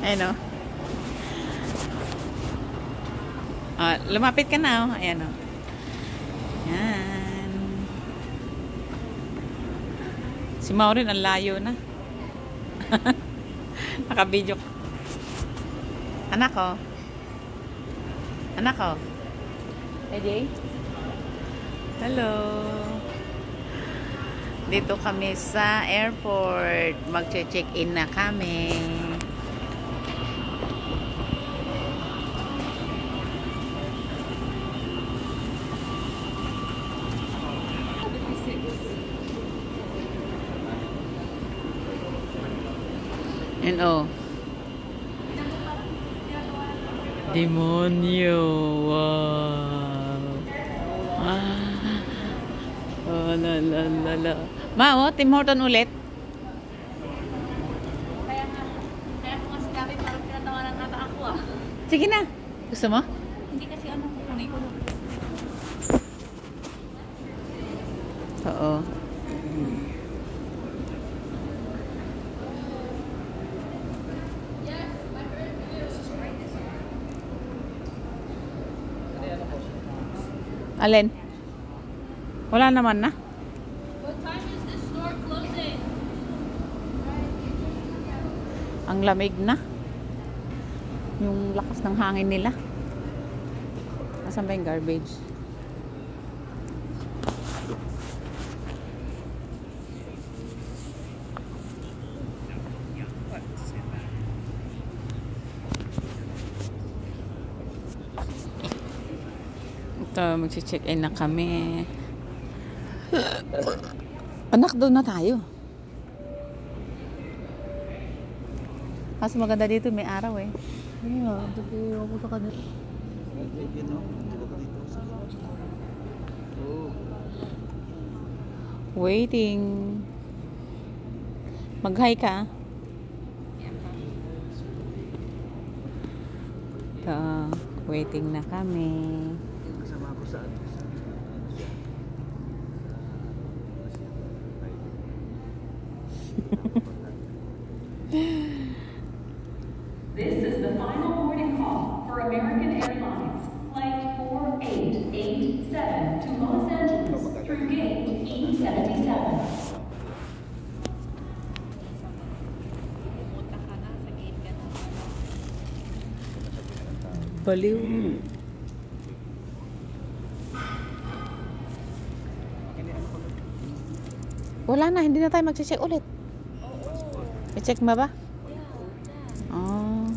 Ayan o. Lumapit ka na o. Ayan o. Yan. Si Maureen ang layo na. Naka-video. Anak ko. Anak ko. Hey, hello. Dito kami sa airport. Mag-check-in na kami. And oh. Demonyo. Wow. Oh, la. Ma, oh, Tim Horton ulit. Kaya ko nga sinabi parang tinatawanan ata ako ah. Sige na. Gusto mo? Hindi kasi ano, kukunin ko. Oo. Alin? Wala naman na. What time is the store closing? Ang lamig na. Yung lakas ng hangin nila. Nasaan ba yung garbage? Ito, mag-check-in na kami. Anak, doon na tayo. Kasi maganda dito, may araw eh. Yeah, dito ako sa kanila. Waiting. Mag-hi ka. Ito, waiting na kami. Kasama ko saan? This is the final boarding call for American Airlines Flight 4887 to Los Angeles through gate E77. Pumunta ka na, sa gate ka na. Baliw. Wala na, hindi na tayo mag-check ulit. I-check mo ba? Oh.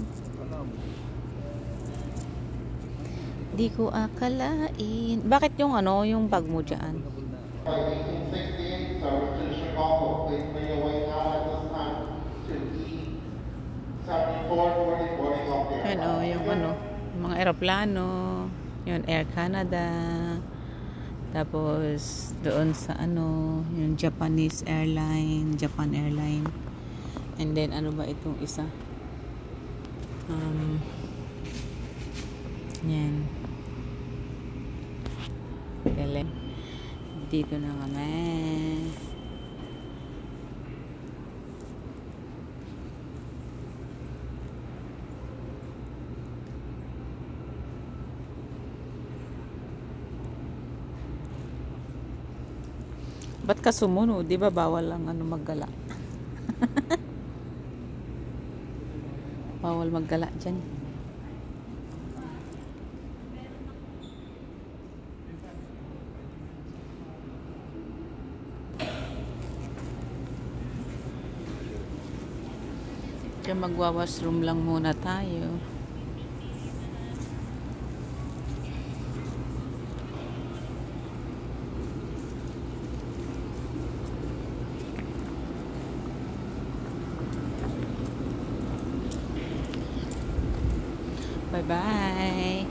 Di ko akalain. Bakit yung ano, yung bag mo dyan? 1868, service to Chicago. Please make your way now at this time to E7440 boarding off the Yan o, yung ano, yung mga aeroplano. Yun, Air Canada. Tapos, doon sa ano, yung Japanese airline, Japan airline. And then, ano ba itong isa? Yan. Galing. Dito na kami. Ba't ka sumunod? Di ba bawal lang ano maggala? Bawal maggala dyan. Kaya magwa-washroom lang muna tayo. Bye-bye.